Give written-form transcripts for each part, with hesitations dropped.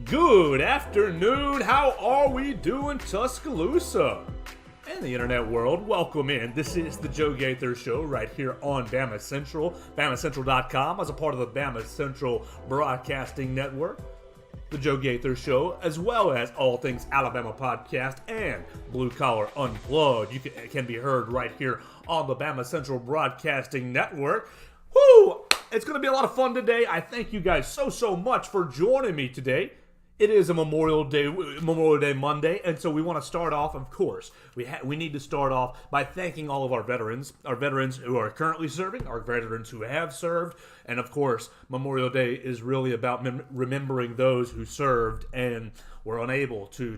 Good afternoon, how are we doing, Tuscaloosa? And the internet world, welcome in. This is the Joe Gaither Show right here on BamaCentral, BamaCentral.com as a part of the BamaCentral Broadcasting Network. The Joe Gaither Show, as well as all things Alabama podcast and Blue Collar Unplugged. You can be heard right here on the BamaCentral Broadcasting Network. Woo! It's going to be a lot of fun today. I thank you guys so much for joining me today. It is a Memorial Day Monday, and so we want to start off, of course, we need to start off by thanking all of our veterans who are currently serving, our veterans who have served, and of course, Memorial Day is really about remembering those who served and were unable to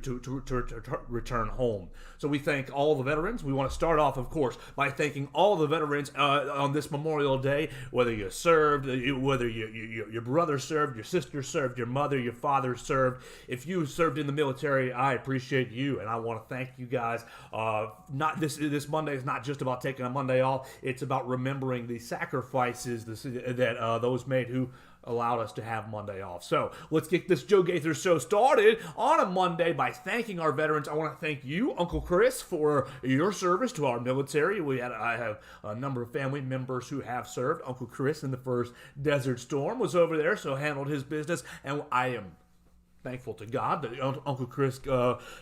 return home. So we thank all the veterans. We want to start off, of course, by thanking all the veterans on this Memorial Day, whether you served, whether your brother served, your sister served, your mother, your father served. If you served in the military, I appreciate you, and I want to thank you guys. Not this Monday is not just about taking a Monday off. It's about remembering the sacrifices that those made who allowed us to have Monday off. So let's get this Joe Gaither Show started on a Monday by thanking our veterans. I want to thank you, Uncle Chris, for your service to our military. I have a number of family members who have served. Uncle Chris in the first Desert Storm was over there, so handled his business, and I am thankful to God that Uncle Chris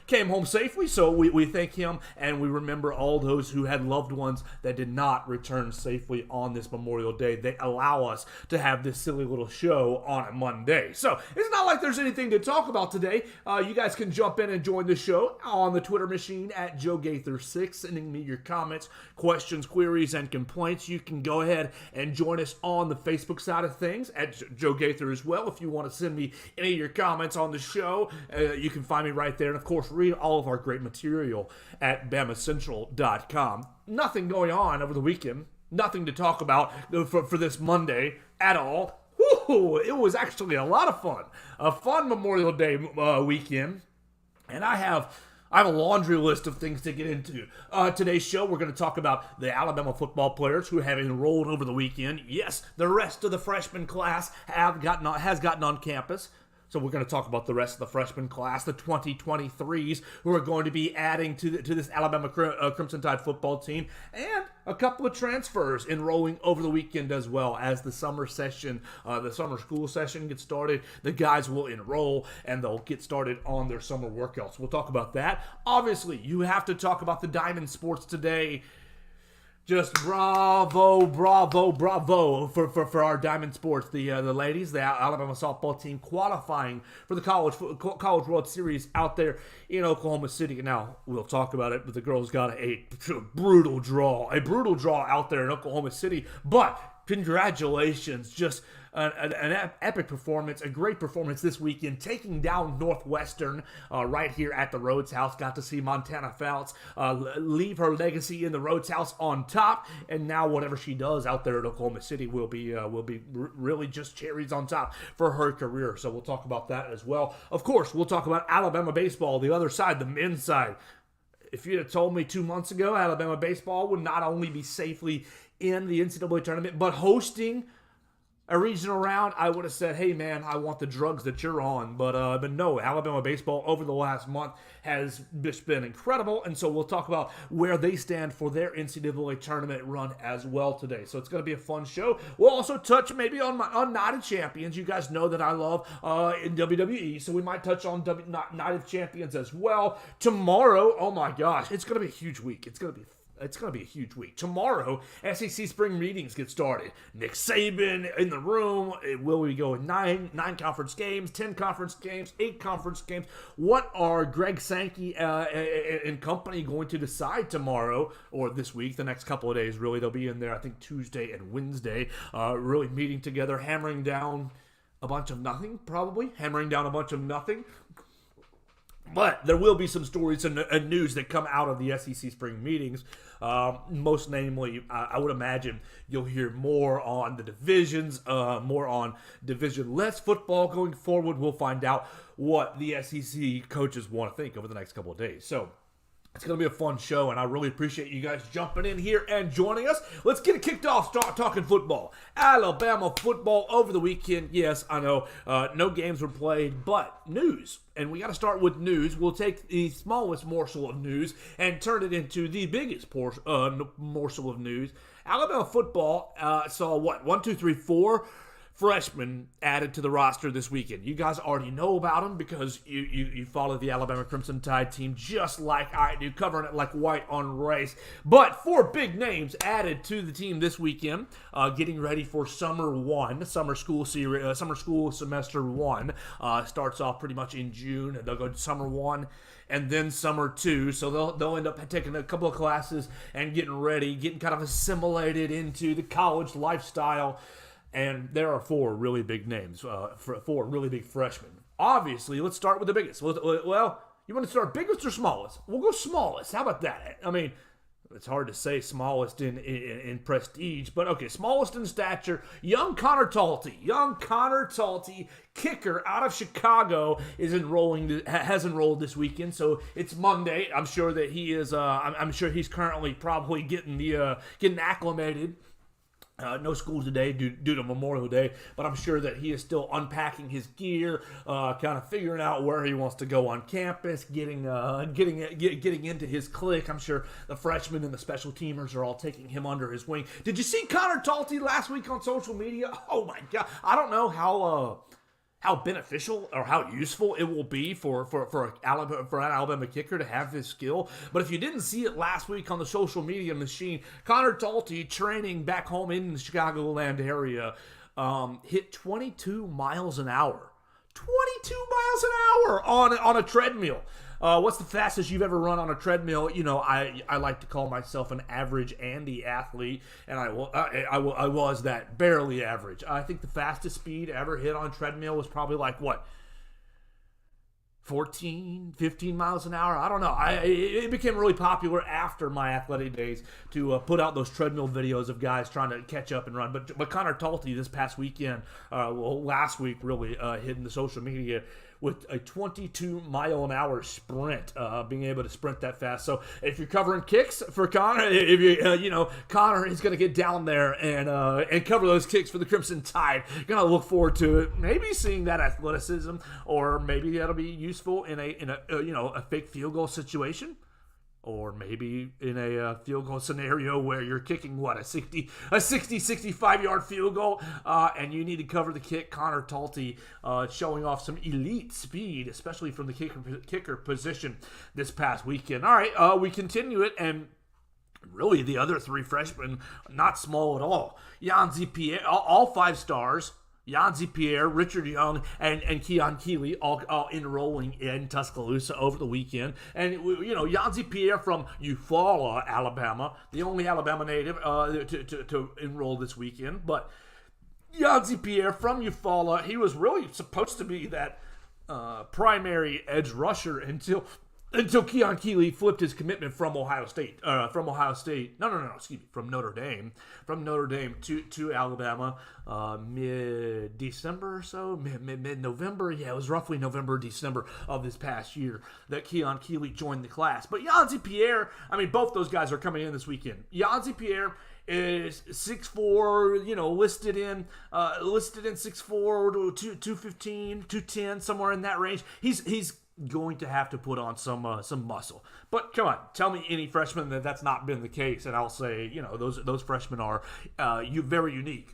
came home safely, so we thank him, and we remember all those who had loved ones that did not return safely on this Memorial Day. They allow us to have this silly little show on a Monday. So it's not like there's anything to talk about today. You guys can jump in and join the show on the Twitter machine at JoeGaither6, sending me your comments, questions, queries, and complaints. You can go ahead and join us on the Facebook side of things at Joe Gaither as well. If you want to send me any of your comments on the show, you can find me right there, and of course read all of our great material at BamaCentral.com. Nothing going on over the weekend, nothing to talk about for this Monday at all. Woo, it was actually a lot of fun, a fun Memorial Day weekend, and I have a laundry list of things to get into. Today's show, we're going to talk about the Alabama football players who have enrolled over the weekend. Yes, the rest of the freshman class has gotten on campus. So we're going to talk about the rest of the freshman class, the 2023s, who are going to be adding to this Alabama Crimson Tide football team, and a couple of transfers enrolling over the weekend as well. As the summer school session gets started, the guys will enroll, and they'll get started on their summer workouts. We'll talk about that. Obviously, you have to talk about the Diamond Sports today. Just bravo for our Diamond Sports, the ladies, the Alabama softball team qualifying for the College World Series out there in Oklahoma City. Now, we'll talk about it, but the girls got a brutal draw out there in Oklahoma City. But congratulations, just an epic performance, a great performance this weekend, taking down Northwestern right here at the Rhodes House. Got to see Montana Fouts leave her legacy in the Rhodes House on top, and now whatever she does out there at Oklahoma City will be really just cherries on top for her career. So we'll talk about that as well. Of course, we'll talk about Alabama baseball, the other side, the men's side. If you'd have told me 2 months ago Alabama baseball would not only be safely in the NCAA tournament, but hosting a regional round, I would have said, hey man, I want the drugs that you're on. But no, Alabama baseball over the last month has just been incredible. And so we'll talk about where they stand for their NCAA tournament run as well today. So it's going to be a fun show. We'll also touch maybe on Night of Champions. You guys know that I love in WWE, so we might touch on Night of Champions as well. Tomorrow, oh my gosh, it's going to be a huge week. It's going to be a huge week. Tomorrow, SEC spring meetings get started. Nick Saban in the room. Will we go 9 conference games, 10 conference games, 8 conference games? What are Greg Sankey and company going to decide tomorrow or this week, the next couple of days? Really, they'll be in there, I think, Tuesday and Wednesday, really meeting together, hammering down a bunch of nothing. But there will be some stories and news that come out of the SEC spring meetings. Most namely, I would imagine you'll hear more on the divisions, more on division-less football going forward. We'll find out what the SEC coaches want to think over the next couple of days. So It's going to be a fun show, and I really appreciate you guys jumping in here and joining us. Let's get it kicked off. Start talking football. Alabama football over the weekend. Yes, I know no games were played, but news. And we got to start with news. We'll take the smallest morsel of news and turn it into the biggest morsel of news. Alabama football saw what? 1, 2, 3, 4 freshmen added to the roster this weekend. You guys already know about them because you follow the Alabama Crimson Tide team just like I do, covering it like white on rice. But 4 big names added to the team this weekend, getting ready for summer school semester 1. Starts off pretty much in June, and they'll go to summer 1 and then summer 2. So they'll end up taking a couple of classes and getting ready, getting kind of assimilated into the college lifestyle. And there are 4 really big names, 4 really big freshmen. Obviously, let's start with the biggest. Well, you want to start biggest or smallest? We'll go smallest. How about that? I mean, it's hard to say smallest in prestige, but okay, smallest in stature. Young Connor Talty, kicker out of Chicago, has enrolled this weekend. So it's Monday. I'm sure that he is. I'm sure he's currently probably getting acclimated. No school today due to Memorial Day, but I'm sure that he is still unpacking his gear, kind of figuring out where he wants to go on campus, getting into his clique. I'm sure the freshmen and the special teamers are all taking him under his wing. Did you see Connor Talty last week on social media? Oh my God! I don't know how beneficial or how useful it will be for an Alabama kicker to have his skill. But if you didn't see it last week on the social media machine, Connor Talty, training back home in the Chicagoland area, hit 22 miles an hour. 22 miles an hour on a treadmill. What's the fastest you've ever run on a treadmill? You know, I like to call myself an average Andy athlete, and I was that, barely average. I think the fastest speed ever hit on a treadmill was probably like, what, 14, 15 miles an hour? I don't know. It became really popular after my athletic days to put out those treadmill videos of guys trying to catch up and run. But Connor Talty this past weekend, last week really, hitting the social media with a 22-mile-an-hour sprint, being able to sprint that fast. So if you're covering kicks for Connor, Connor is going to get down there and cover those kicks for the Crimson Tide. Going to look forward to it. Maybe seeing that athleticism, or maybe that'll be useful in a fake field goal situation. Or maybe in a field goal scenario where you're kicking, a 65-yard field goal, and you need to cover the kick. Connor Talty showing off some elite speed, especially from the kicker position this past weekend. All right, we continue it, and really the other 3 freshmen, not small at all. Yanzi Pierre, all 5 stars. Yanzi Pierre, Richard Young, and Keon Keeley all enrolling in Tuscaloosa over the weekend. And, Yanzi Pierre from Eufaula, Alabama, the only Alabama native to enroll this weekend. But Yanzi Pierre from Eufaula, he was really supposed to be that primary edge rusher until Keon Keeley flipped his commitment from Ohio State. From Notre Dame. From Notre Dame to Alabama, mid-December or so, mid-November. Yeah, it was roughly November, December of this past year that Keon Keeley joined the class. But Yanzi Pierre, both those guys are coming in this weekend. Yanzi Pierre is 6'4", listed in 6'4", 215, 210, somewhere in that range. He's going to have to put on some muscle. But come on, tell me any freshman that's not been the case, and I'll say, those freshmen are very unique.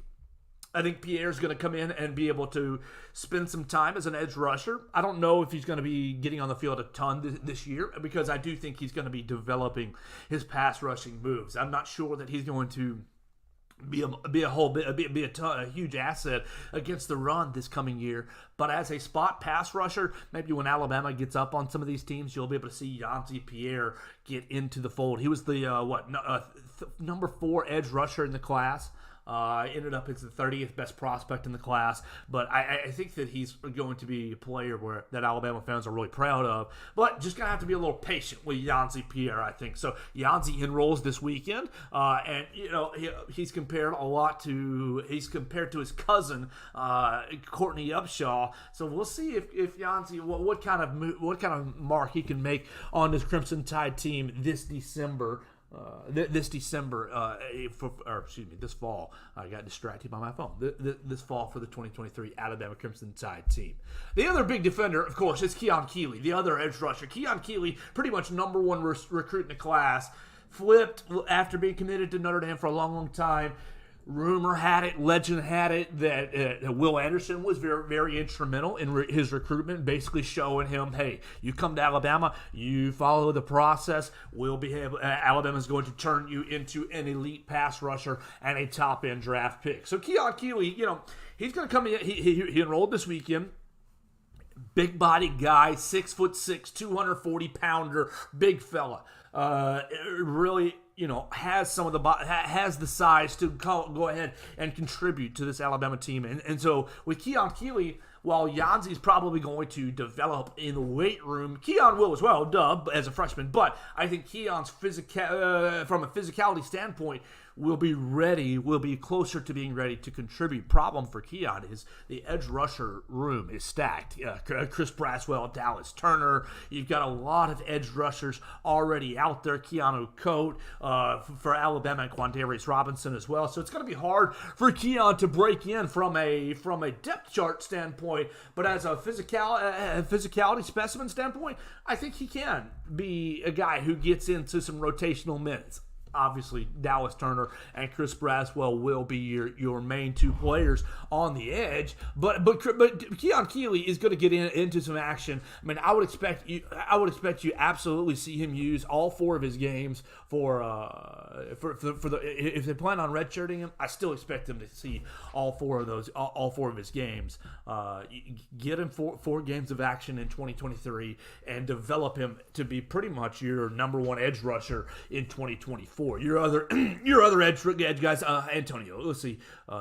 I think Pierre's going to come in and be able to spend some time as an edge rusher. I don't know if he's going to be getting on the field a ton this year, because I do think he's going to be developing his pass rushing moves. I'm not sure that he's going to be a huge asset against the run this coming year. But as a spot pass rusher, maybe when Alabama gets up on some of these teams, you'll be able to see Yanzi Pierre get into the fold. He was the number 4 edge rusher in the class. Ended up as the 30th best prospect in the class, but I think that he's going to be a player that Alabama fans are really proud of. But just gonna have to be a little patient with Yancey Pierre, I think. So Yancey enrolls this weekend, and he's compared to his cousin Courtney Upshaw. So we'll see if Yancey what kind of mark he can make on this Crimson Tide team this December. This fall. I got distracted by my phone. This fall for the 2023 Alabama Crimson Tide team. The other big defender, of course, is Keon Keeley, the other edge rusher. Keon Keeley, pretty much number one recruit in the class, flipped after being committed to Notre Dame for a long, long time. Rumor had it, legend had it, that Will Anderson was very, very instrumental in his recruitment, basically showing him, hey, you come to Alabama, you follow the process, Alabama's going to turn you into an elite pass rusher and a top-end draft pick. So Keon Keeley, he's going to come in. He enrolled this weekend. Big body guy, 6'6", 240-pounder, big fella. Really, has has the size to go ahead and contribute to this Alabama team. And so with Keon Keeley, while Yancey's probably going to develop in the weight room, Keon will as well, as a freshman. But I think Keon's from a physicality standpoint, will be closer to being ready to contribute. Problem for Keon is the edge rusher room is stacked. Chris Braswell, Dallas Turner. You've got a lot of edge rushers already out there. Keanu Coate for Alabama, and Quandarius Robinson as well. So it's going to be hard for Keon to break in from a depth chart standpoint, but as a physicality specimen standpoint, I think he can be a guy who gets into some rotational minutes. Obviously, Dallas Turner and Chris Braswell will be your main two players on the edge, but Keon Keeley is going to get into some action. I mean, I would expect you absolutely see him use all four of his games if they plan on redshirting him. I still expect him to see all four of his games. Get him four games of action in 2023 and develop him to be pretty much your number one edge rusher in 2024. Your other edge guys, Antonio. Let's see,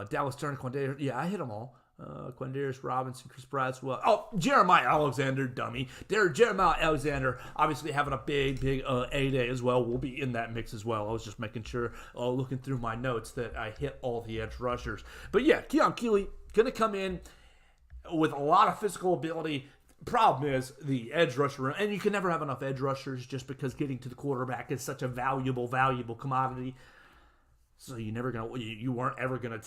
Dallas Turner, Quandarius. Yeah, I hit them all. Quandarius Robinson, Chris Braswell. Oh, Jeremiah Alexander, dummy. Jeremiah Alexander, obviously having a big A-Day as well, will be in that mix as well. I was just making sure, looking through my notes, that I hit all the edge rushers. But yeah, Keon Keeley going to come in with a lot of physical ability. Problem is the edge rusher, and you can never have enough edge rushers just because getting to the quarterback is such a valuable commodity. So you weren't ever gonna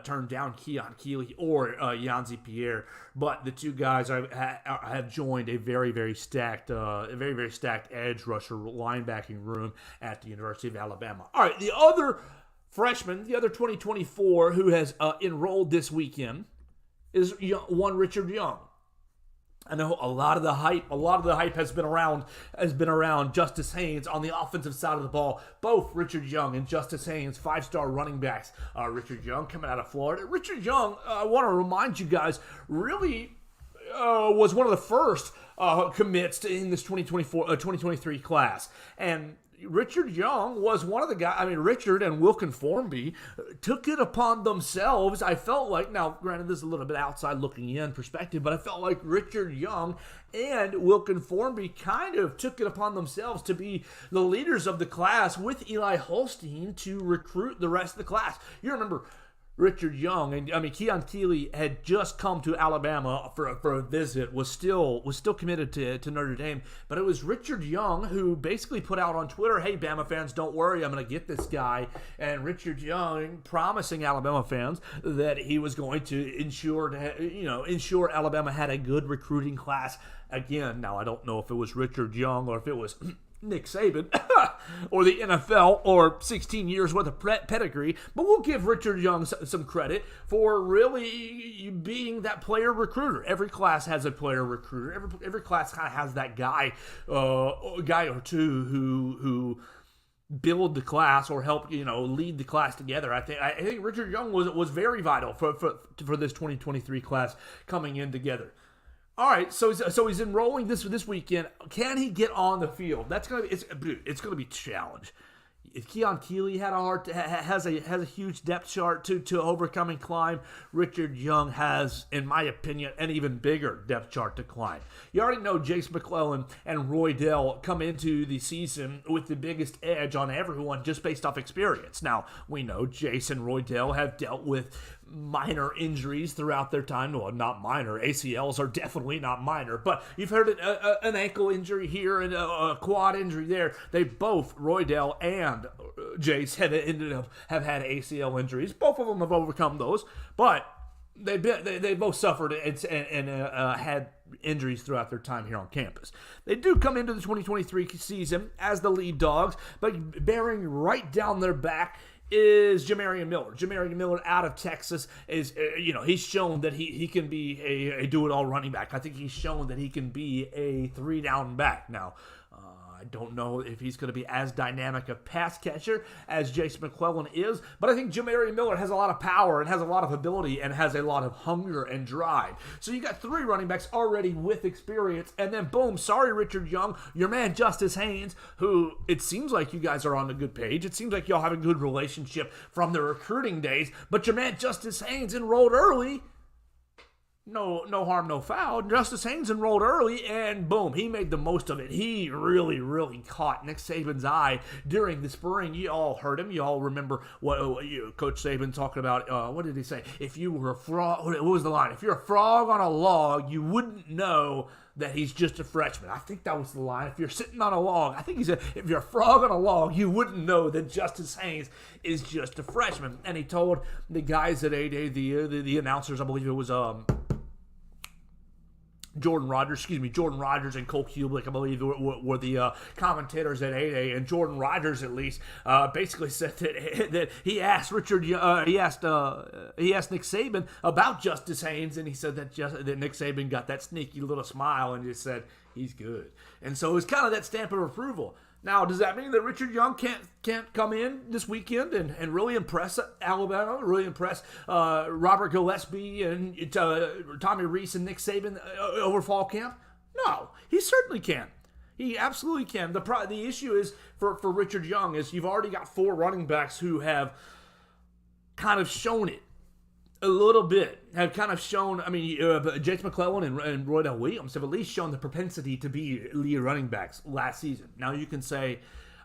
turn down Keon Keeley or Yancey Pierre, but the two guys have joined a very stacked edge rusher linebacking room at the University of Alabama. All right, the other freshman, the other 2024 who has enrolled this weekend is one Richard Young. I know a lot of the hype has been around Justice Haynes on the offensive side of the ball. Both Richard Young and Justice Haynes, 5-star running backs. Richard Young coming out of Florida. Richard Young, I want to remind you guys, really was one of the first commits in this 2023 class. And Richard Young was one of the guys. I mean, Richard and Wilkin Formby took it upon themselves. I felt like, now granted this is a little bit outside looking in perspective, but I felt like Richard Young and Wilkin Formby kind of took it upon themselves to be the leaders of the class with Eli Holstein to recruit the rest of the class. You remember Richard Young, and I mean Keon Keeley had just come to Alabama for a visit, was still committed to Notre Dame, but it was Richard Young who basically put out on Twitter, "Hey Bama fans, don't worry, I'm going to get this guy." And Richard Young promising Alabama fans that he was going to ensure Alabama had a good recruiting class again. Now I don't know if it was Richard Young or if it was Nick Saban or the NFL or 16 years worth of pedigree, but we'll give Richard Young some credit for really being that player recruiter. Every class has a player recruiter. Every class kind of has that guy or two who build the class or help lead the class together. I think Richard Young was very vital for this 2023 class coming in together. All right, so he's enrolling this weekend. Can he get on the field? It's gonna be a challenge. Keon Keeley has a huge depth chart to overcome and climb. Richard Young has, in my opinion, an even bigger depth chart to climb. You already know Jace McClellan and Roy Dell come into the season with the biggest edge on everyone just based off experience. Now, we know Jace and Roy Dell have dealt with minor injuries throughout their time. Well, not minor. ACLs are definitely not minor, but you've heard an ankle injury here and a quad injury there. They both, Roy Dell and Jace, have had ACL injuries. Both of them have overcome those, but they both suffered and had injuries throughout their time here on campus. They do come into the 2023 season as the lead dogs, but bearing right down their back is Jamarian Miller. Jamarian Miller out of Texas is, he's shown that he can be a do-it-all running back. I think he's shown that he can be a three-down back. Now, I don't know if he's going to be as dynamic a pass catcher as Jace McClellan is, but I think Jamarian Miller has a lot of power and has a lot of ability and has a lot of hunger and drive. So you got three running backs already with experience, and then boom, sorry Richard Young, your man Justice Haynes, who it seems like you guys are on a good page. It seems like y'all have a good relationship from the recruiting days, but your man Justice Haynes enrolled early. No harm, no foul. Justice Haynes enrolled early, and boom, he made the most of it. He really, really caught Nick Saban's eye during the spring. You all heard him. You all remember what Coach Saban talking about. What did he say? If you were a frog, what was the line? If you're a frog on a log, you wouldn't know that he's just a freshman. I think that was the line. If you're sitting on a log, I think he said, if you're a frog on a log, you wouldn't know that Justice Haynes is just a freshman. And he told the guys at 8A, the announcers, I believe it was Jordan Rogers and Cole Kubelik, I believe, were the commentators at 8A, and Jordan Rogers at least basically said that he asked Nick Saban about Justice Haynes, and he said that Nick Saban got that sneaky little smile and just said he's good, and so it was kind of that stamp of approval. Now, does that mean that Richard Young can't come in this weekend and really impress Alabama, really impress Robert Gillespie and Tommy Rees and Nick Saban over fall camp? No, he certainly can. He absolutely can. The issue is for Richard Young is you've already got four running backs who have kind of shown it a little bit, have kind of shown, Jace McClellan and Roy Dell Williams have at least shown the propensity to be lead running backs last season. Now you can say,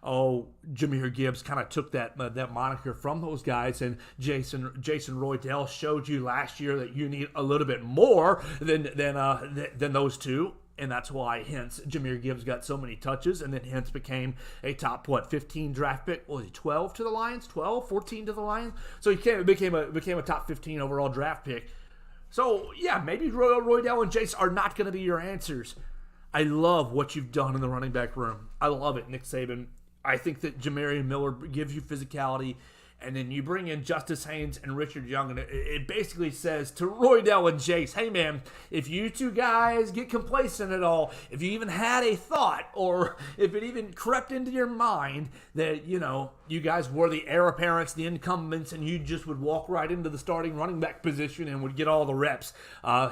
Jahmyr Gibbs kind of took that moniker from those guys, and Jason Roy Dell showed you last year that you need a little bit more than those two. And that's why, hence, Jahmyr Gibbs got so many touches, and then hence became a top, 15 draft pick? Was he 12 to the Lions? 12, 14 to the Lions? So he became a top 15 overall draft pick. So, yeah, maybe Roy Dell and Jace are not going to be your answers. I love what you've done in the running back room. I love it, Nick Saban. I think that Jamarian Miller gives you physicality. And then you bring in Justice Haynes and Richard Young, and it basically says to Roy Dell and Jace, hey man, if you two guys get complacent at all, if you even had a thought, or if it even crept into your mind that, you guys were the heir apparents, the incumbents, and you just would walk right into the starting running back position and would get all the reps,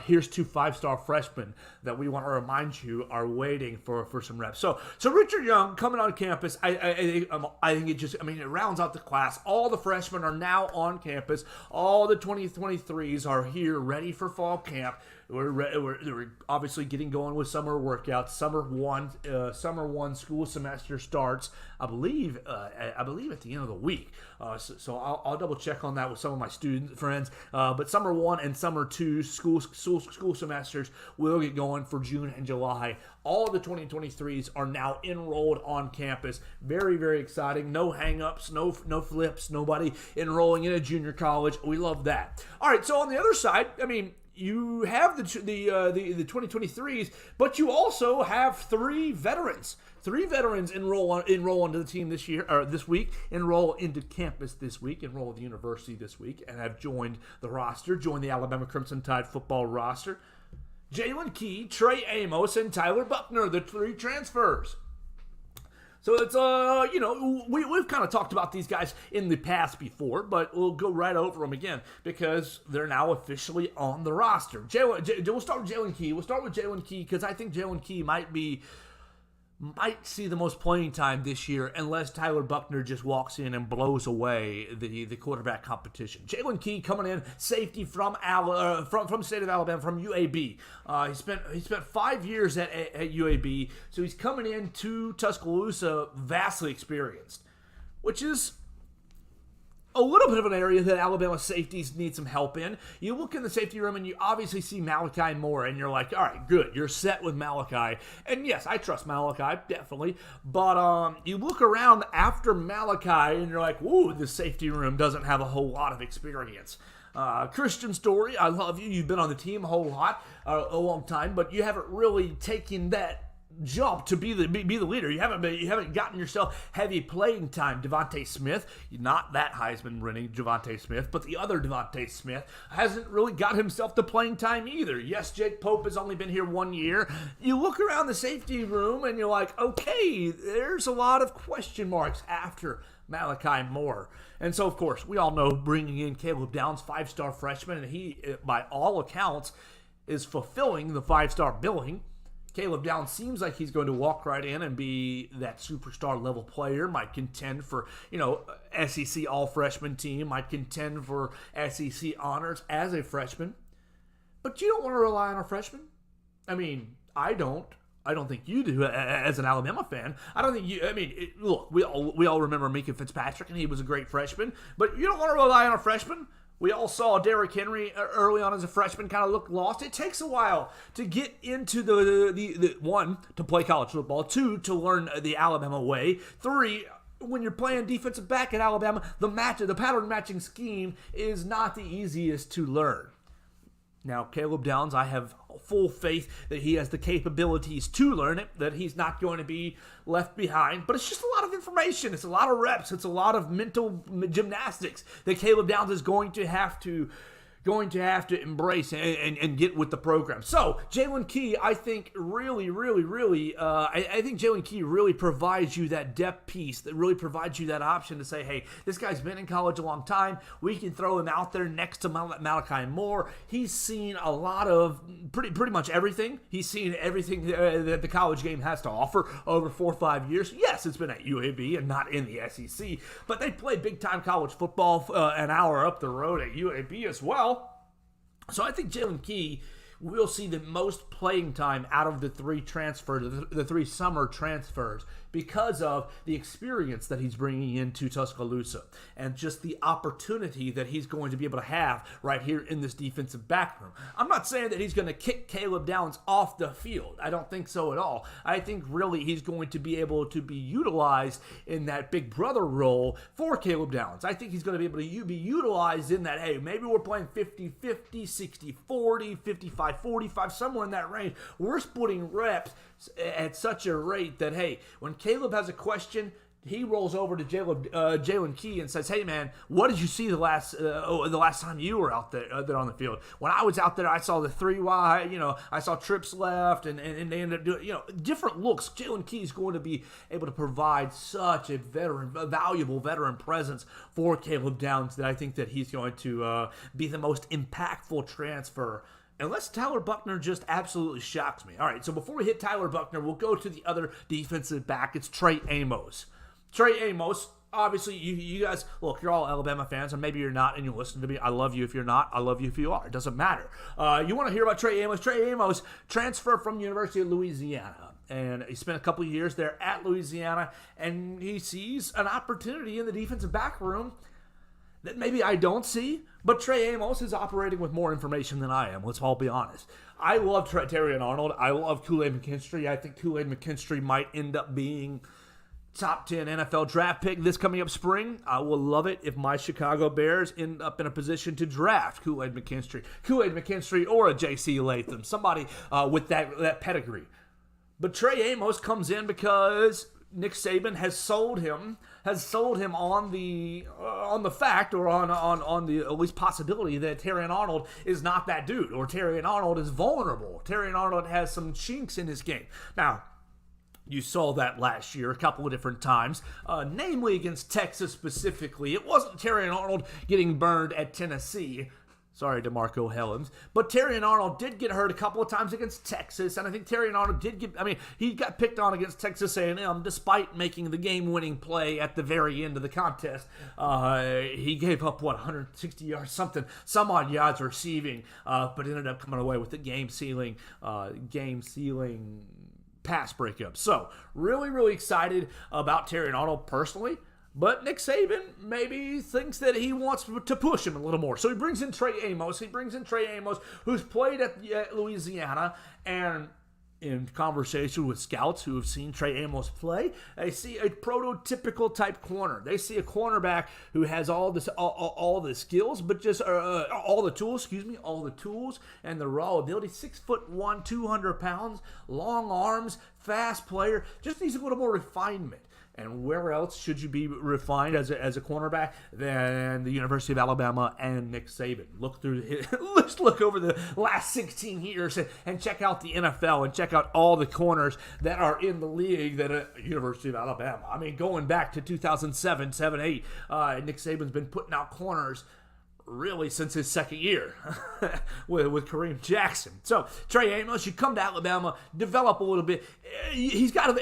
here's two 5-star freshmen that we want to remind you are waiting for some reps. So Richard Young coming on campus, I think it rounds out the class. All the freshmen are now on campus. All the 2023s are here, ready for fall camp. We're obviously getting going with summer workouts. Summer one school semester starts, I believe at the end of the week. So I'll double check on that with some of my student friends. But summer one and summer two school semesters will get going for June and July. All the 2023s are now enrolled on campus. Very, very exciting. No hang-ups, no flips, nobody enrolling in a junior college. We love that. All right, so on the other side, you have the 2023s, but you also have three veterans. Three veterans enroll onto the team this week, enroll into campus this week, enroll at the university this week, and have joined the Alabama Crimson Tide football roster. Jalen Key, Trey Amos, and Tyler Buckner, the three transfers. So it's, we've kind of talked about these guys in the past before, but we'll go right over them again because they're now officially on the roster. We'll start with Jalen Key. We'll start with Jalen Key because I think Jalen Key might be might see the most playing time this year unless Tyler Buchner just walks in and blows away the quarterback competition. Jalen Key coming in, safety from the state of Alabama, from UAB. He spent 5 years at UAB, so he's coming into Tuscaloosa vastly experienced, which is a little bit of an area that Alabama safeties need some help in. You look in the safety room and you obviously see Malachi Moore, and you're like, all right, good, you're set with Malachi. And yes, I trust Malachi, definitely. But you look around after Malachi and you're like, whoa, the safety room doesn't have a whole lot of experience. Christian Story, I love you. You've been on the team a whole lot, a long time, but you haven't really taken that jump to be the leader. You haven't gotten yourself heavy playing time. Devontae Smith, not that Heisman winning Devontae Smith, but the other Devontae Smith hasn't really got himself to playing time either. Yes, Jake Pope has only been here 1 year. You look around the safety room and you're like, okay, there's a lot of question marks after Malachi Moore. And so, of course, we all know bringing in Caleb Downs, 5-star freshman, and he, by all accounts, is fulfilling the 5-star billing. Caleb Downs seems like he's going to walk right in and be that superstar level player, might contend for, SEC all-freshman team, might contend for SEC honors as a freshman. But you don't want to rely on a freshman. I mean, I don't. I don't think you do as an Alabama fan. I don't think you, look, we all remember Mika Fitzpatrick, and he was a great freshman, but you don't want to rely on a freshman. We all saw Derrick Henry early on as a freshman kind of look lost. It takes a while to get into the one, to play college football, 2, to learn the Alabama way, 3, when you're playing defensive back at Alabama, the pattern matching scheme is not the easiest to learn. Now, Caleb Downs, I have full faith that he has the capabilities to learn it, that he's not going to be left behind. But it's just a lot of information. It's a lot of reps. It's a lot of mental gymnastics that Caleb Downs is going to have to embrace and get with the program. So, Jalen Key, I think really, I think Jalen Key really provides you that depth piece, that really provides you that option to say, hey, this guy's been in college a long time. We can throw him out there next to Malachi Moore. He's seen a lot of pretty much everything. He's seen everything that the college game has to offer over 4 or 5 years. Yes, it's been at UAB and not in the SEC, but they play big-time college football an hour up the road at UAB as well. So I think Jalen Key will see the most playing time out of the 3 transfers, the 3 summer transfers, because of the experience that he's bringing into Tuscaloosa and just the opportunity that he's going to be able to have right here in this defensive back room. I'm not saying that he's going to kick Caleb Downs off the field. I don't think so at all. I think really he's going to be able to be utilized in that big brother role for Caleb Downs. I think he's going to be able to be utilized in that, hey, maybe we're playing 50-50, 60-40, 55-45, somewhere in that range. We're splitting reps at such a rate that, hey, when Caleb has a question, he rolls over to Jalen Key and says, hey, man, what did you see the last time you were out there on the field? When I was out there, I saw the 3 wide, I saw trips left, and they ended up doing, different looks. Jalen Key is going to be able to provide such a valuable veteran presence for Caleb Downs that I think that he's going to be the most impactful transfer, unless Tyler Buchner just absolutely shocks me. All right, so before we hit Tyler Buchner, we'll go to the other defensive back. It's Trey Amos. Trey Amos, obviously, you guys, look, you're all Alabama fans, and maybe you're not, and you listen to me. I love you if you're not. I love you if you are. It doesn't matter. You want to hear about Trey Amos? Trey Amos transferred from the University of Louisiana, and he spent a couple of years there at Louisiana, and he sees an opportunity in the defensive back room that maybe I don't see, but Trey Amos is operating with more information than I am. Let's all be honest. I love Terrion Arnold. I love Kool-Aid McKinstry. I think Kool-Aid McKinstry might end up being top 10 NFL draft pick this coming up spring. I will love it if my Chicago Bears end up in a position to draft Kool-Aid McKinstry or a J.C. Latham, somebody with that pedigree. But Trey Amos comes in because Nick Saban has sold him on the fact, or on the at least possibility, that Terrion Arnold is not that dude, or Terrion Arnold is vulnerable. Terrion Arnold has some chinks in his game. Now, you saw that last year a couple of different times, namely against Texas specifically. It wasn't Terrion Arnold getting burned at Tennessee. Sorry, DeMarco Hellens. But Terrion Arnold did get hurt a couple of times against Texas, and I think Terrion Arnold he got picked on against Texas A&M despite making the game-winning play at the very end of the contest. He gave up, 160 yards, some odd yards receiving, but ended up coming away with the game-sealing pass breakup. So, really, really excited about Terrion Arnold personally. But Nick Saban maybe thinks that he wants to push him a little more. So he brings in Trey Amos. Who's played at Louisiana. And in conversation with scouts who have seen Trey Amos play, they see a prototypical type corner. They see a cornerback who has all the skills, but just all the tools and the raw ability. 6'1", 200 pounds, long arms, fast player. Just needs a little more refinement. And where else should you be refined as a cornerback than the University of Alabama and Nick Saban? Let's look over the last 16 years and check out the NFL and check out all the corners that are in the league that University of Alabama. I mean, going back to 2007, 8, Nick Saban's been putting out corners really since his second year with Kareem Jackson. So Trey Amos, you come to Alabama, develop a little bit. He's got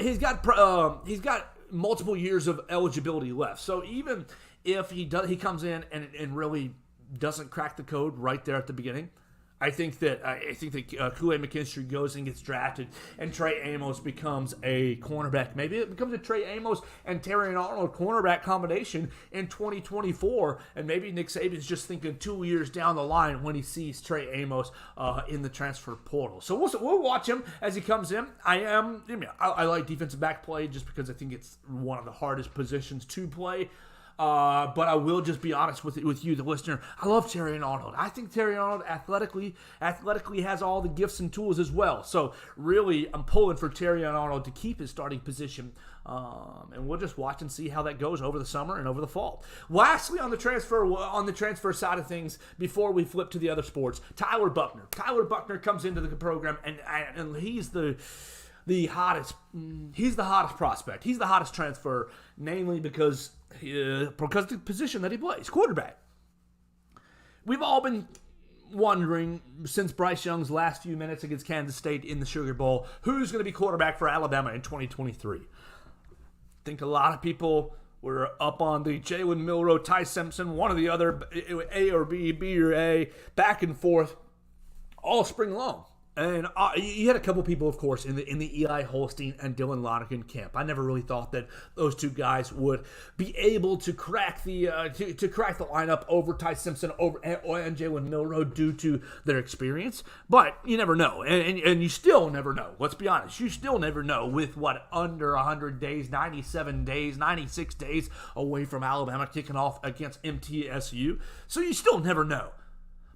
multiple years of eligibility left. So even if he comes in and really doesn't crack the code right there at the beginning, I think that Kool-Aid McKinstry goes and gets drafted, and Trey Amos becomes a cornerback. Maybe it becomes a Trey Amos and Terrion Arnold cornerback combination in 2024, and maybe Nick Saban's just thinking 2 years down the line when he sees Trey Amos in the transfer portal. So we'll watch him as he comes in. I like defensive back play just because I think it's one of the hardest positions to play. But I will just be honest with you, the listener. I love Terrion Arnold. I think Terrion Arnold athletically has all the gifts and tools as well. So really, I'm pulling for Terrion Arnold to keep his starting position. And we'll just watch and see how that goes over the summer and over the fall. Lastly, on the transfer side of things, before we flip to the other sports, Tyler Buchner. Tyler Buchner comes into the program, and he's the hottest prospect. He's the hottest transfer, namely because of the position that he plays, quarterback. We've all been wondering since Bryce Young's last few minutes against Kansas State in the Sugar Bowl, who's going to be quarterback for Alabama in 2023. I think a lot of people were up on the Jalen Milroe, Ty Simpson, one or the other, A or B, B or A, back and forth all spring long. And you had a couple people, of course, in the Eli Holstein and Dylan Lonergan camp. I never really thought that those two guys would be able to crack the lineup over Ty Simpson and Jalen Milroe due to their experience. But you never know, and you still never know. Let's be honest, you still never know with under 100 days, 97 days, 96 days away from Alabama kicking off against MTSU. So you still never know.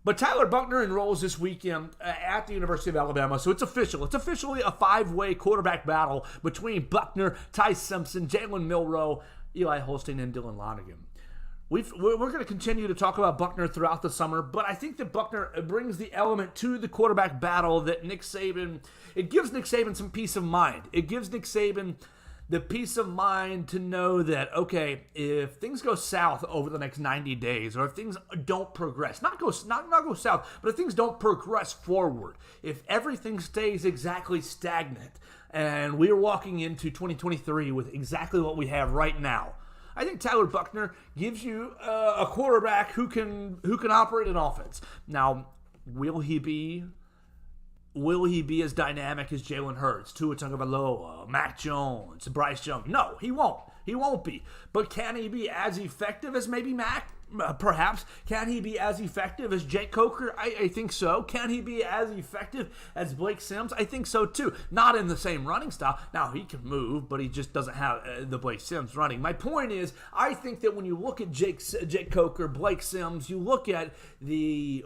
But Tyler Buchner enrolls this weekend at the University of Alabama, so it's official. It's officially a 5-way quarterback battle between Buchner, Ty Simpson, Jalen Milroe, Eli Holstein, and Dylan Lonergan. We're going to continue to talk about Buchner throughout the summer, but I think that Buchner brings the element to the quarterback battle that it gives Nick Saban some peace of mind. It gives Nick Saban the peace of mind to know that, okay, if things go south over the next 90 days, or if things don't progress, not go south, but if things don't progress forward, if everything stays exactly stagnant, and we're walking into 2023 with exactly what we have right now, I think Tyler Buchner gives you a quarterback who can operate an offense. Now, will he be as dynamic as Jalen Hurts, Tua Tagovailoa, Mac Jones, Bryce Young? No, he won't. He won't be. But can he be as effective as maybe Mac? Perhaps. Can he be as effective as Jake Coker? I think so. Can he be as effective as Blake Sims? I think so too. Not in the same running style. Now, he can move, but he just doesn't have the Blake Sims running. My point is, I think that when you look at Jake Coker, Blake Sims, you look at the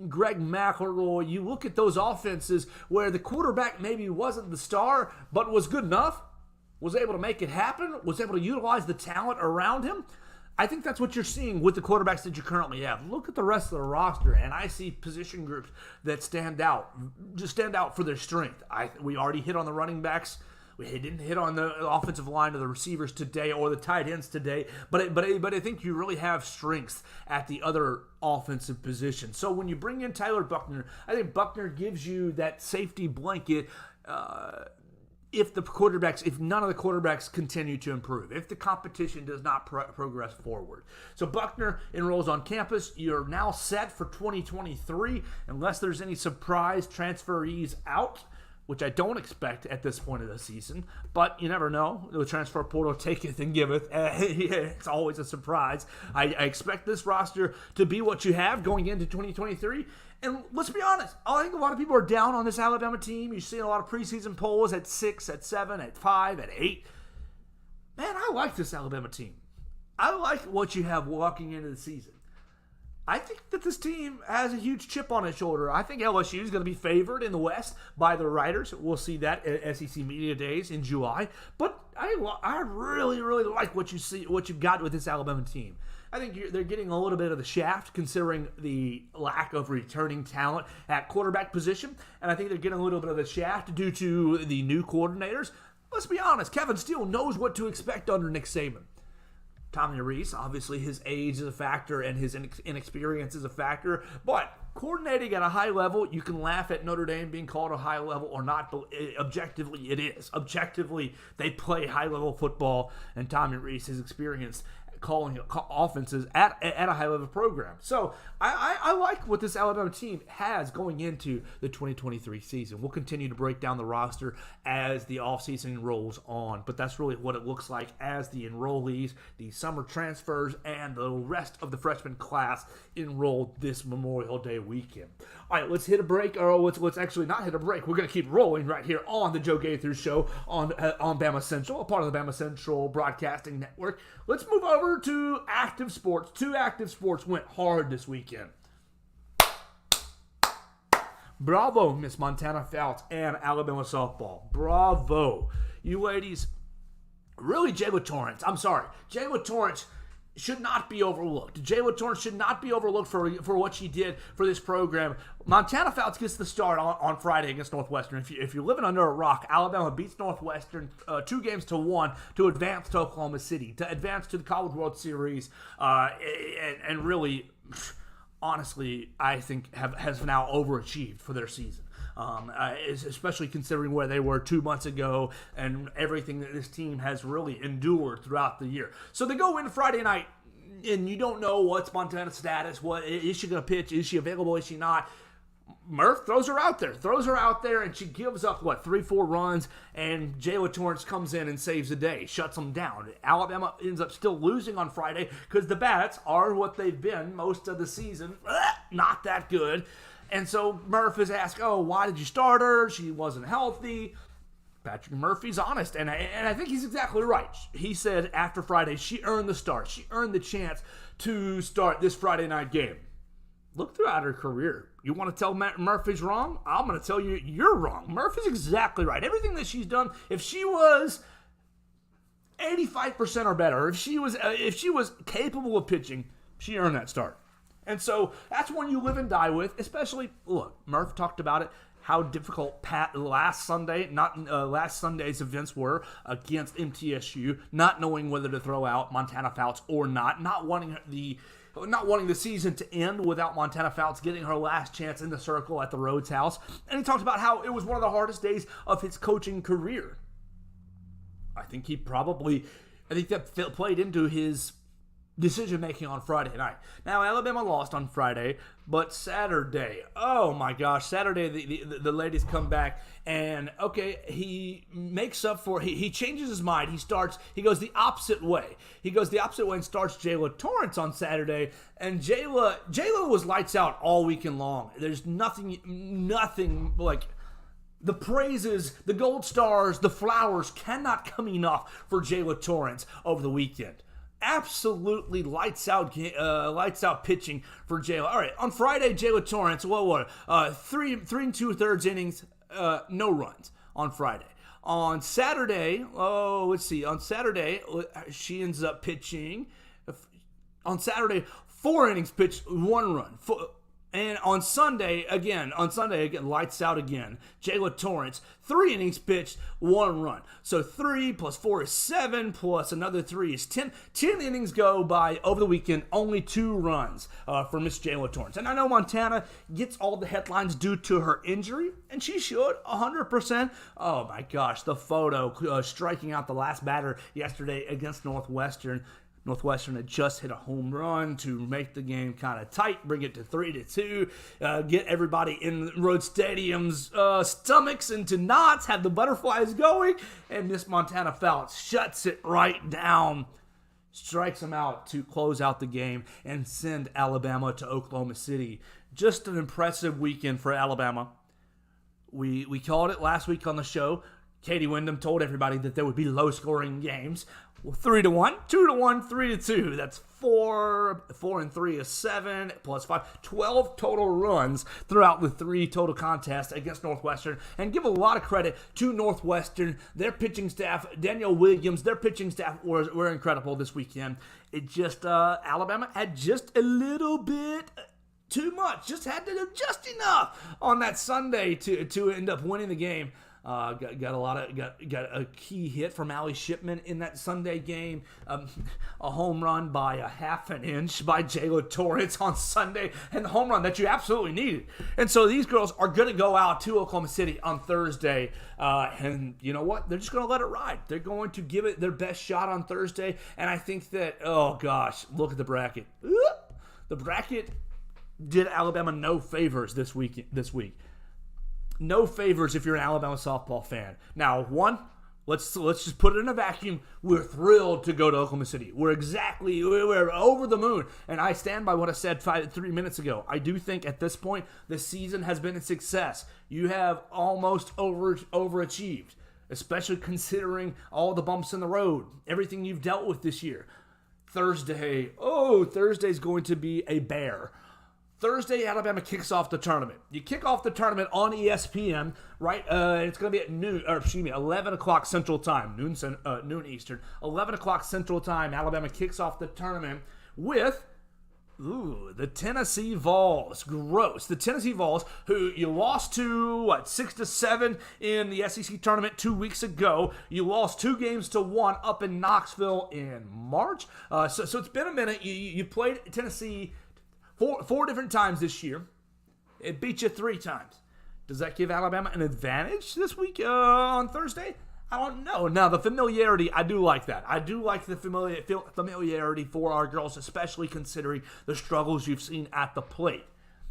Greg McElroy, you look at those offenses where the quarterback maybe wasn't the star, but was good enough, was able to make it happen, was able to utilize the talent around him. I think that's what you're seeing with the quarterbacks that you currently have. Look at the rest of the roster, and I see position groups that stand out for their strength. We already hit on the running backs. We didn't hit on the offensive line or the receivers today or the tight ends today, but I think you really have strengths at the other offensive positions. So when you bring in Tyler Buchner, I think Buchner gives you that safety blanket if none of the quarterbacks continue to improve, if the competition does not progress forward. So Buchner enrolls on campus. You're now set for 2023, unless there's any surprise transferees out, which I don't expect at this point of the season, but you never know. The transfer portal taketh and giveth. It's always a surprise. I expect this roster to be what you have going into 2023. And let's be honest, I think a lot of people are down on this Alabama team. You're seeing a lot of preseason polls at 6, at 7, at 5, at 8. Man, I like this Alabama team. I like what you have walking into the season. I think that this team has a huge chip on its shoulder. I think LSU is going to be favored in the West by the writers. We'll see that at SEC Media Days in July. But I really, really like what you've got with this Alabama team. I think they're getting a little bit of the shaft considering the lack of returning talent at quarterback position. And I think they're getting a little bit of the shaft due to the new coordinators. Let's be honest, Kevin Steele knows what to expect under Nick Saban. Tommy Rees, obviously his age is a factor and his inexperience is a factor, but coordinating at a high level, you can laugh at Notre Dame being called a high level or not, but objectively it is. Objectively, they play high-level football, and Tommy Rees has experienced calling offenses at a high-level program. So I like what this Alabama team has going into the 2023 season. We'll continue to break down the roster as the offseason rolls on, but that's really what it looks like as the enrollees, the summer transfers, and the rest of the freshman class enrolled this Memorial Day weekend. All right, let's hit a break, or let's actually not hit a break. We're going to keep rolling right here on the Joe Gaither Show on BamaCentral, a part of the BamaCentral Broadcasting Network. Let's move over to active sports. 2 active sports went hard this weekend. Bravo, Miss Montana Fouts and Alabama softball. Bravo. You ladies, really Jayla Torrance. I'm sorry. Jayla Torrance should not be overlooked. Jayla Torrance should not be overlooked for what she did for this program. Montana Fouts gets the start on Friday against Northwestern. If you're living under a rock, Alabama beats Northwestern 2-1 to advance to Oklahoma City, to advance to the College World Series, and really, honestly, I think has now overachieved for their season. Especially considering where they were 2 months ago and everything that this team has really endured throughout the year. So they go in Friday night, and you don't know what's Montana's status. What is she going to pitch? Is she available? Is she not? Murph throws her out there, and she gives up, 3-4 runs, and Jayla Torrance comes in and saves the day, shuts them down. Alabama ends up still losing on Friday because the Bats are what they've been most of the season. Not that good. And so Murph is asked, why did you start her? She wasn't healthy. Patrick Murphy's honest, and I think he's exactly right. He said after Friday, she earned the start. She earned the chance to start this Friday night game. Look throughout her career. You want to tell Murphy's wrong? I'm going to tell you you're wrong. Murphy's exactly right. Everything that she's done, if she was 85% or better, if she was capable of pitching, she earned that start. And so that's one you live and die with, especially, look, Murph talked about it, how difficult last Sunday's events were against MTSU, not knowing whether to throw out Montana Fouts or not wanting the season to end without Montana Fouts getting her last chance in the circle at the Rhodes House. And he talked about how it was one of the hardest days of his coaching career. I think that played into his decision-making on Friday night. Now, Alabama lost on Friday, but Saturday, oh my gosh, Saturday the ladies come back, and he makes up for, he changes his mind. He goes the opposite way. And starts Jayla Torrance on Saturday, and Jayla was lights out all weekend long. There's nothing like the praises, the gold stars, the flowers cannot come enough for Jayla Torrance over the weekend. Absolutely lights out pitching for Jayla. All right, on Friday, Jayla Torrance, 3 2/3 innings, no runs on Friday. On Saturday, she ends up pitching. On Saturday, 4 innings pitched, 1 run. And on Sunday, again, lights out again. Jayla Torrance, 3 innings pitched, 1 run. So 3 plus 4 is 7, plus another 3 is 10. 10 innings go by over the weekend, only 2 runs for Miss Jayla Torrance. And I know Montana gets all the headlines due to her injury, and she should, 100%. Oh my gosh, the photo striking out the last batter yesterday against Northwestern. Northwestern had just hit a home run to make the game kind of tight, bring it to 3-2, get everybody in Road Stadium's stomachs into knots, have the butterflies going, and Miss Montana Fouts shuts it right down, strikes them out to close out the game and send Alabama to Oklahoma City. Just an impressive weekend for Alabama. We called it last week on the show. Katie Wyndham told everybody that there would be low-scoring games. Well, 3-1, 2-1, 3-2. That's 4 and 3 is 7, plus 5, 12 total runs throughout the 3 total contests against Northwestern. And give a lot of credit to Northwestern, their pitching staff, Danielle Williams, their pitching staff were incredible this weekend. It just, Alabama had just a little bit too much, just had to do just enough on that Sunday to end up winning the game. Got a key hit from Allie Shipman in that Sunday game. A home run by a half an inch by Jayla Torrance on Sunday, and the home run that you absolutely needed. And so these girls are going to go out to Oklahoma City on Thursday, and you know what? They're just going to let it ride. They're going to give it their best shot on Thursday, and I think that, oh gosh, look at the bracket. The bracket did Alabama no favors this week. No favors if you're an Alabama softball fan. Now, let's just put it in a vacuum. We're thrilled to go to Oklahoma City. We're over the moon. And I stand by what I said 3 minutes ago. I do think at this point, the season has been a success. You have almost overachieved, especially considering all the bumps in the road, everything you've dealt with this year. Thursday's going to be a bear. Thursday, Alabama kicks off the tournament. You kick off the tournament on ESPN, right? It's going to be at 11 o'clock Central Time, noon Eastern. 11 o'clock Central Time, Alabama kicks off the tournament with, the Tennessee Vols. Gross. The Tennessee Vols, who you lost to, 6-7 in the SEC tournament 2 weeks ago. You lost 2-1 up in Knoxville in March. So it's been a minute. You played Tennessee four different times this year. It beat you 3 times. Does that give Alabama an advantage this week on Thursday? I don't know. Now, the familiarity, I do like that. I do like the familiarity for our girls, especially considering the struggles you've seen at the plate.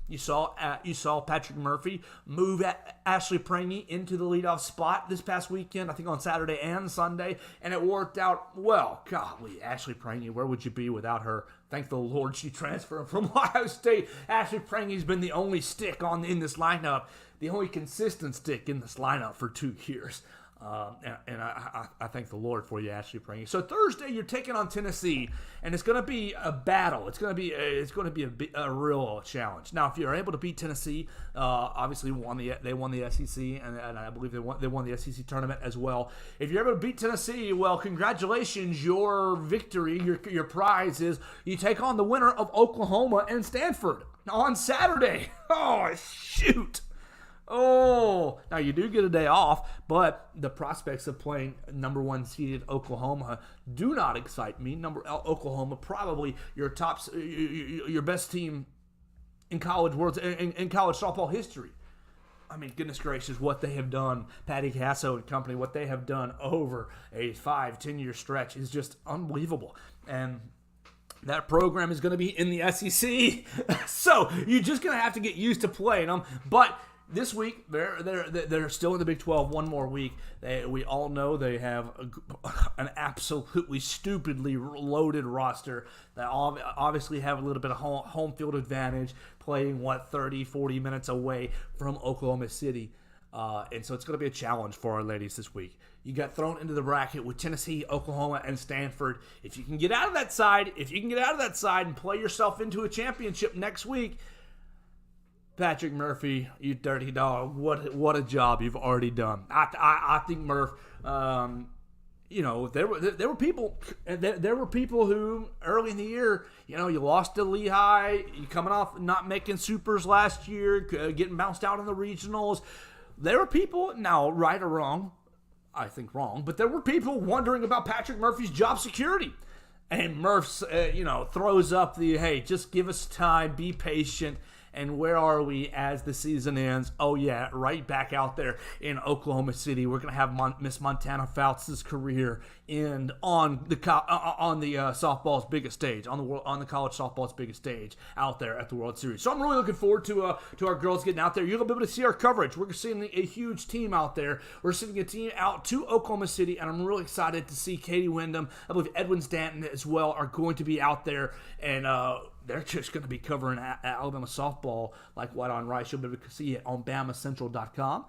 You saw Patrick Murphy move Ashley Prangy into the leadoff spot this past weekend, I think on Saturday and Sunday, and it worked out well. Golly, Ashley Prangy, where would you be without her? Thank the Lord she transferred from Ohio State. Ashley Prangy's been the only stick in this lineup, the only consistent stick in this lineup for 2 years. And I thank the Lord for you, Ashley Prangy. So Thursday, you're taking on Tennessee, and it's going to be a battle. It's going to be a real challenge. Now, if you're able to beat Tennessee, obviously they won the SEC, and I believe they won the SEC tournament as well. If you're able to beat Tennessee, well, congratulations. Your victory, your prize is you take on the winner of Oklahoma and Stanford on Saturday. Oh, shoot. Oh, now you do get a day off, but the prospects of playing number 1 seeded Oklahoma do not excite me. Oklahoma, probably your best team in college softball history. I mean, goodness gracious, what they have done, Patty Casso and company, what they have done over a 5-10 year stretch is just unbelievable. And that program is going to be in the SEC, so you're just going to have to get used to playing them. But this week, they're still in the Big 12 one more week. We all know they have an absolutely stupidly loaded roster. They obviously have a little bit of home field advantage, playing, 30, 40 minutes away from Oklahoma City. And so it's going to be a challenge for our ladies this week. You got thrown into the bracket with Tennessee, Oklahoma, and Stanford. If you can get out of that side, and play yourself into a championship next week, Patrick Murphy, you dirty dog, what a job you've already done. I think Murph, there were people who early in the year, you lost to Lehigh, you coming off not making supers last year, getting bounced out in the regionals. There were people, now right or wrong, I think wrong, but there were people wondering about Patrick Murphy's job security. And Murph's, throws up the, hey, just give us time, be patient. And where are we as the season ends? Oh, yeah, right back out there in Oklahoma City. We're going to have Miss Montana Fouts' career end on the softball's biggest stage, on the college softball's biggest stage out there at the World Series. So I'm really looking forward to our girls getting out there. You're going to be able to see our coverage. We're seeing a huge team out there. We're sending a team out to Oklahoma City, and I'm really excited to see Katie Wyndham. I believe Edwin Stanton as well are going to be out there, and they're just going to be covering Alabama softball like white on rice. You'll be able to see it on BamaCentral.com.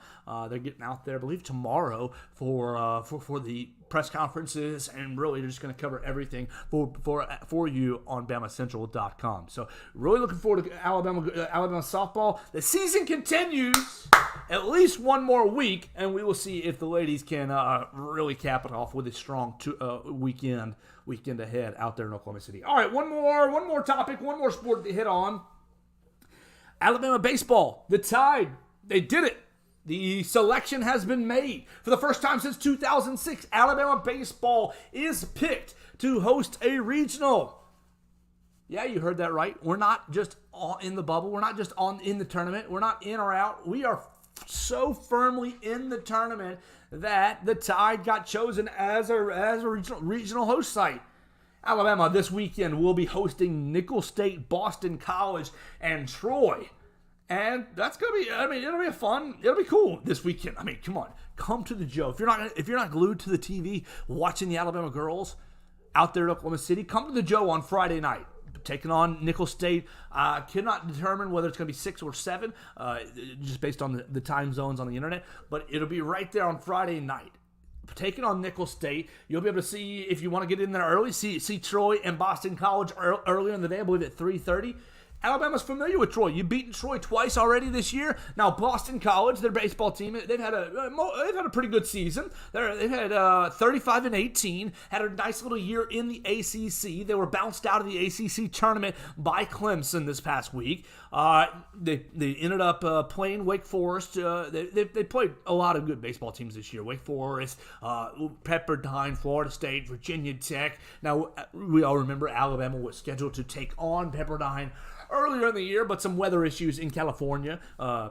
They're getting out there, I believe, tomorrow for the press conferences, and really they're just going to cover everything for you on BamaCentral.com. So really looking forward to Alabama softball. The season continues at least one more week, and we will see if the ladies can really cap it off with a strong weekend ahead out there in Oklahoma City. All right, one more topic, one more sport to hit on. Alabama baseball, the Tide, they did it. The selection has been made. For the first time since 2006, Alabama baseball is picked to host a regional. Yeah, you heard that right. We're not just in the bubble. We're not just in the tournament. We're not in or out. We are so firmly in the tournament that the Tide got chosen as a regional host site. Alabama this weekend will be hosting Nicholls State, Boston College, and Troy. And that's going to be, it'll be it'll be cool this weekend. Come on, come to the Joe. If you're not glued to the TV watching the Alabama girls out there in Oklahoma City, come to the Joe on Friday night. Taking on Nicholls State. Cannot determine whether it's going to be 6 or 7, just based on the time zones on the internet. But it'll be right there on Friday night. Taking on Nicholls State. You'll be able to see, if you want to get in there early, see Troy and Boston College earlier in the day, I believe at 3:30. Alabama's familiar with Troy. You've beaten Troy twice already this year. Now Boston College, their baseball team, they've had a pretty good season. They've had 35-18. Had a nice little year in the ACC. They were bounced out of the ACC tournament by Clemson this past week. They ended up playing Wake Forest. They played a lot of good baseball teams this year. Wake Forest, Pepperdine, Florida State, Virginia Tech. Now we all remember Alabama was scheduled to take on Pepperdine earlier in the year, but some weather issues in California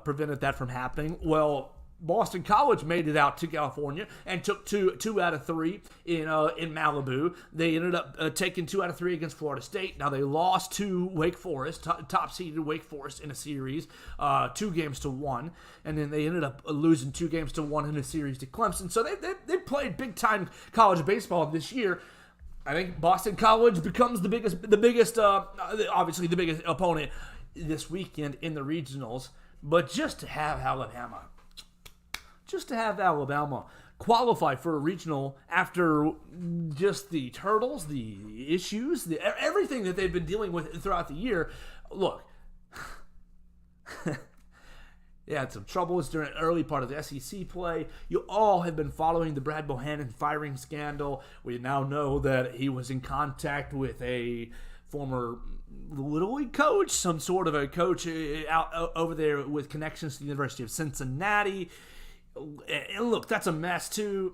prevented that from happening. Well, Boston College made it out to California and took two out of 3 in Malibu. They ended up taking 2 out of 3 against Florida State. Now they lost to Wake Forest, top-seeded Wake Forest in a series, 2-1, and then they ended up losing 2-1 in a series to Clemson. So they played big-time college baseball this year. I think Boston College becomes the biggest, obviously the biggest opponent this weekend in the regionals. But just to have Alabama qualify for a regional after just the turtles, the issues, everything that they've been dealing with throughout the year. Look, they had some troubles during the early part of the SEC play. You all have been following the Brad Bohannon firing scandal. We now know that he was in contact with a former Little League coach, some sort of a coach out over there with connections to the University of Cincinnati. And look, that's a mess too.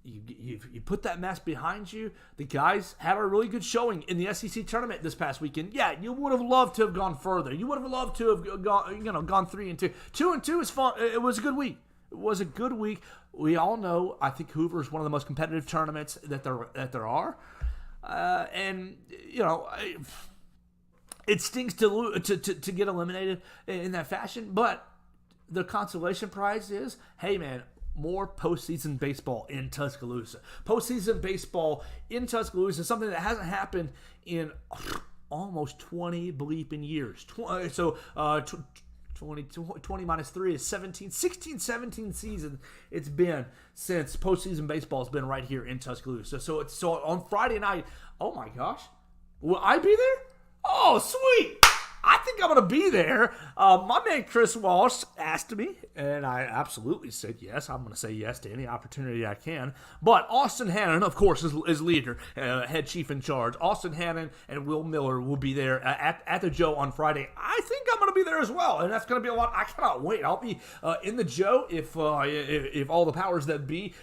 You put that mess behind you. The guys had a really good showing in the SEC tournament this past weekend. Yeah, you would have loved to have gone further. You would have loved to have gone 3-2. 2-2 is fun. It was a good week. It was a good week. We all know. I think Hoover is one of the most competitive tournaments that there are, and it stings to get eliminated in that fashion. But the consolation prize is, hey man, more postseason baseball in Tuscaloosa. Postseason baseball in Tuscaloosa is something that hasn't happened in almost 20 bleeping years. 20 minus 3 is 17 seasons it's been since postseason baseball has been right here in Tuscaloosa. So on Friday night, oh my gosh, will I be there? Oh, sweet. I think I'm going to be there. My man Chris Walsh asked me, and I absolutely said yes. I'm going to say yes to any opportunity I can. But Austin Hannon, of course, is leader, head chief in charge. Austin Hannon and Will Miller will be there at the Joe on Friday. I think I'm going to be there as well, and that's going to be a lot. I cannot wait. I'll be in the Joe if all the powers that be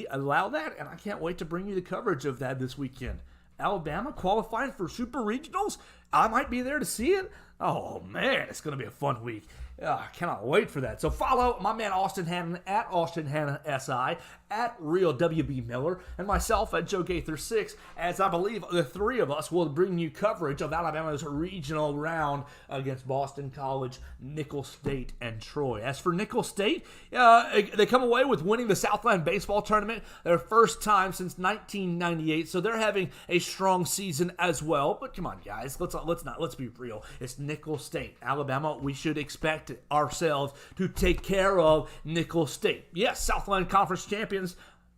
allow that, and I can't wait to bring you the coverage of that this weekend. Alabama qualifying for Super Regionals. I might be there to see it. Oh, man, it's going to be a fun week. I cannot wait for that. So follow my man Austin Hannon at Austin Hannon SI, at Real WB Miller, and myself at Joe Gaither 6, as I believe the three of us will bring you coverage of Alabama's regional round against Boston College, Nicholls State, and Troy. As for Nicholls State, they come away with winning the Southland Baseball Tournament, their first time since 1998, so they're having a strong season as well. But come on, guys, let's be real. It's Nicholls State, Alabama. We should expect ourselves to take care of Nicholls State. Yes, Southland Conference champions,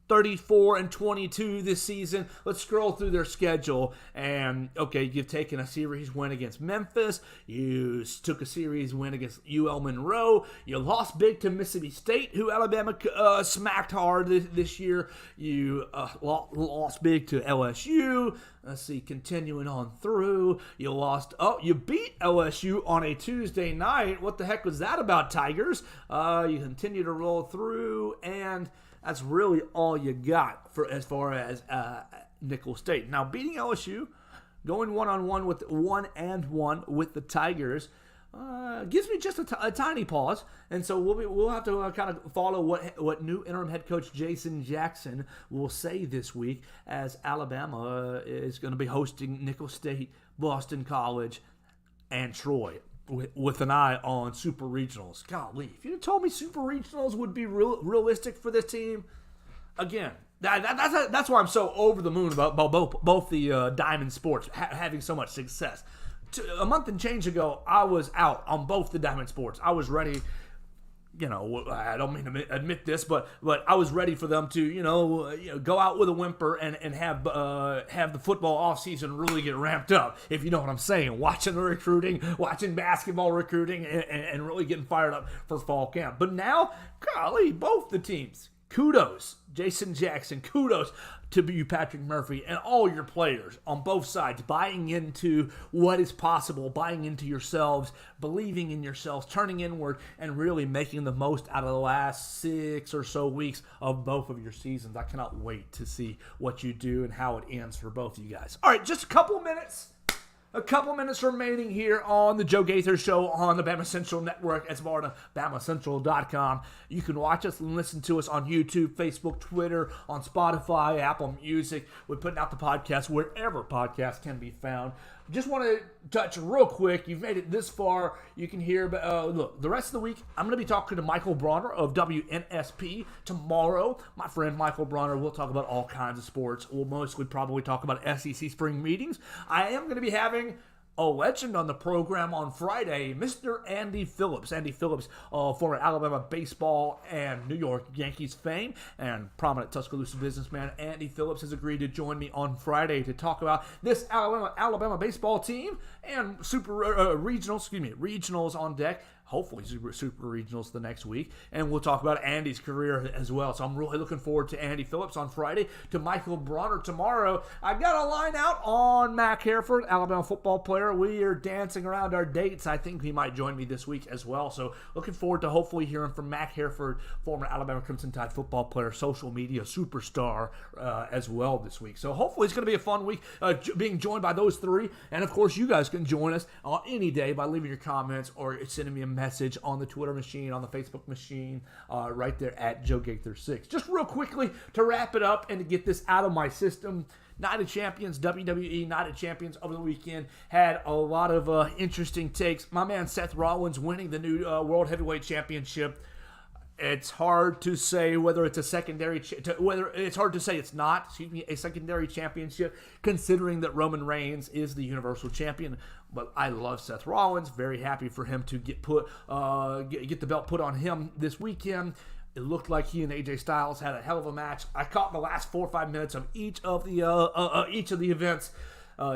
34-22 this season. Let's scroll through their schedule. And, okay, you've taken a series win against Memphis. You took a series win against UL Monroe. You lost big to Mississippi State, who Alabama smacked hard this year. You lost big to LSU. Let's see, continuing on through. You beat LSU on a Tuesday night. What the heck was that about, Tigers? You continue to roll through, and that's really all you got for as far as Nicholls State. Now, beating LSU, going one-on-one with the Tigers, gives me just a tiny pause, and so we'll have to kind of follow what new interim head coach Jason Jackson will say this week, as Alabama is going to be hosting Nicholls State, Boston College, and Troy, with an eye on Super Regionals. Golly, if you'd told me Super Regionals would be realistic for this team, again, that's why I'm so over the moon about both the Diamond Sports having so much success. A month and change ago, I was out on both the Diamond Sports. I was ready. I don't mean to admit this, but I was ready for them to, go out with a whimper and have the football offseason really get ramped up, if you know what I'm saying. Watching the recruiting, watching basketball recruiting, and really getting fired up for fall camp. But now, golly, both the teams. Kudos, Jason Jackson. Kudos to you, Patrick Murphy, and all your players on both sides, buying into what is possible, buying into yourselves, believing in yourselves, turning inward, and really making the most out of the last 6 or so weeks of both of your seasons. I cannot wait to see what you do and how it ends for both of you guys. All right, just a couple minutes remaining here on the Joe Gaither Show on the BamaCentral Network as part of BamaCentral.com. You can watch us and listen to us on YouTube, Facebook, Twitter, on Spotify, Apple Music. We're putting out the podcast wherever podcasts can be found. Just want to touch real quick. You've made it this far. You can hear, look, the rest of the week, I'm going to be talking to Michael Bronner of WNSP tomorrow. My friend Michael Bronner will talk about all kinds of sports. We'll mostly probably talk about SEC spring meetings. I am going to be having a legend on the program on Friday, Mr. Andy Phillips. Andy Phillips, former Alabama baseball and New York Yankees fame and prominent Tuscaloosa businessman. Andy Phillips has agreed to join me on Friday to talk about this Alabama baseball team and regionals on deck. Hopefully super regionals the next week, and we'll talk about Andy's career as well. So I'm really looking forward to Andy Phillips on Friday, to Michael Bronner tomorrow. I've got a line out on Mac Hereford, Alabama football player. We are dancing around our dates. I think he might join me this week as well. So looking forward to hopefully hearing from Mac Hereford, former Alabama Crimson Tide football player, social media superstar as well this week. So hopefully it's going to be a fun week being joined by those three. And of course, you guys can join us any day by leaving your comments or sending me a message on the Twitter machine, on the Facebook machine, right there at Joe Gaither 6. Just real quickly to wrap it up and to get this out of my system, Night of Champions, WWE Night of Champions over the weekend had a lot of interesting takes. My man Seth Rollins winning the new World Heavyweight Championship. It's hard to say whether it's a secondary, it's hard to say it's not, a secondary championship, considering that Roman Reigns is the Universal Champion. But I love Seth Rollins. Very happy for him to get the belt put on him this weekend. It looked like he and AJ Styles had a hell of a match. I caught the last 4 or 5 minutes of each of the events,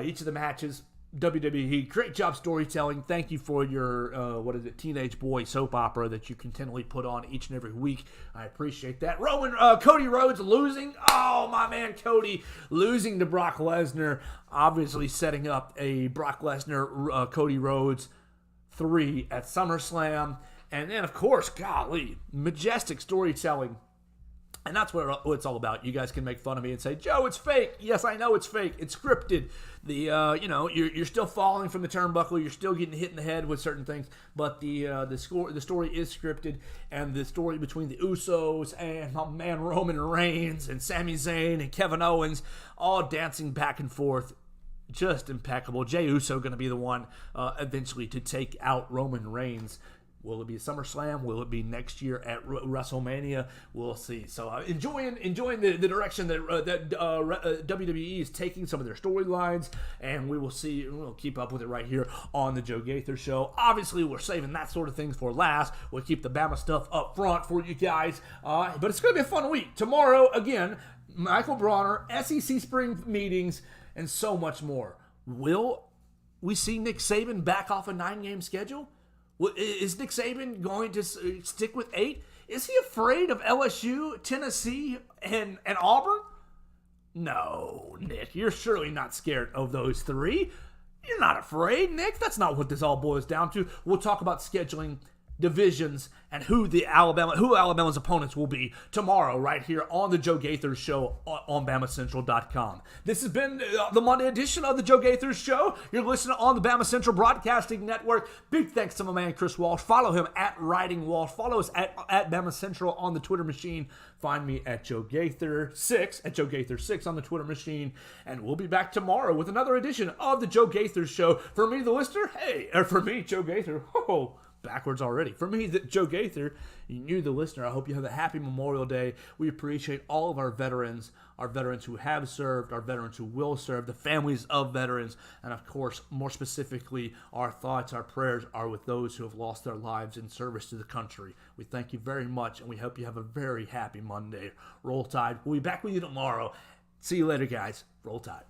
each of the matches. WWE, great job storytelling. Thank you for your, teenage boy soap opera that you continually put on each and every week. I appreciate that. Cody Rhodes losing. Oh, my man Cody losing to Brock Lesnar. Obviously setting up a Brock Lesnar, Cody Rhodes 3 at SummerSlam. And then, of course, golly, majestic storytelling. And that's what it's all about. You guys can make fun of me and say, Joe, it's fake. Yes, I know it's fake. It's scripted. You're still falling from the turnbuckle. You're still getting hit in the head with certain things. But the story is scripted. And the story between the Usos and my man Roman Reigns and Sami Zayn and Kevin Owens all dancing back and forth. Just impeccable. Jey Uso going to be the one eventually to take out Roman Reigns. Will it be SummerSlam? Will it be next year at WrestleMania? We'll see. So enjoying the direction that WWE is taking some of their storylines, and we will see. We'll keep up with it right here on the Joe Gaither Show. Obviously, we're saving that sort of things for last. We'll keep the Bama stuff up front for you guys. But it's going to be a fun week. Tomorrow, again, Michael Bronner, SEC spring meetings, and so much more. Will we see Nick Saban back off a 9-game schedule? Is Nick Saban going to stick with 8? Is he afraid of LSU, Tennessee, and Auburn? No, Nick, you're surely not scared of those 3. You're not afraid, Nick. That's not what this all boils down to. We'll talk about scheduling, divisions, and who Alabama's opponents will be tomorrow right here on the Joe Gaither Show on BamaCentral.com. This has been the Monday edition of the Joe Gaither Show. You're listening on the Bama Central Broadcasting Network. Big thanks to my man Chris Walsh. Follow him at Writing Walsh. Follow us at Bama Central on the Twitter machine. Find me at Joe Gaither 6 on the Twitter machine. And we'll be back tomorrow with another edition of the Joe Gaither Show. For me, the listener, for me, Joe Gaither, backwards already. For me, Joe Gaither, you the listener, I hope you have a happy Memorial Day. We appreciate all of our veterans who have served, our veterans who will serve, the families of veterans, and of course, more specifically, our thoughts, our prayers are with those who have lost their lives in service to the country. We thank you very much, and we hope you have a very happy Monday. Roll Tide. We'll be back with you tomorrow. See you later, guys. Roll Tide.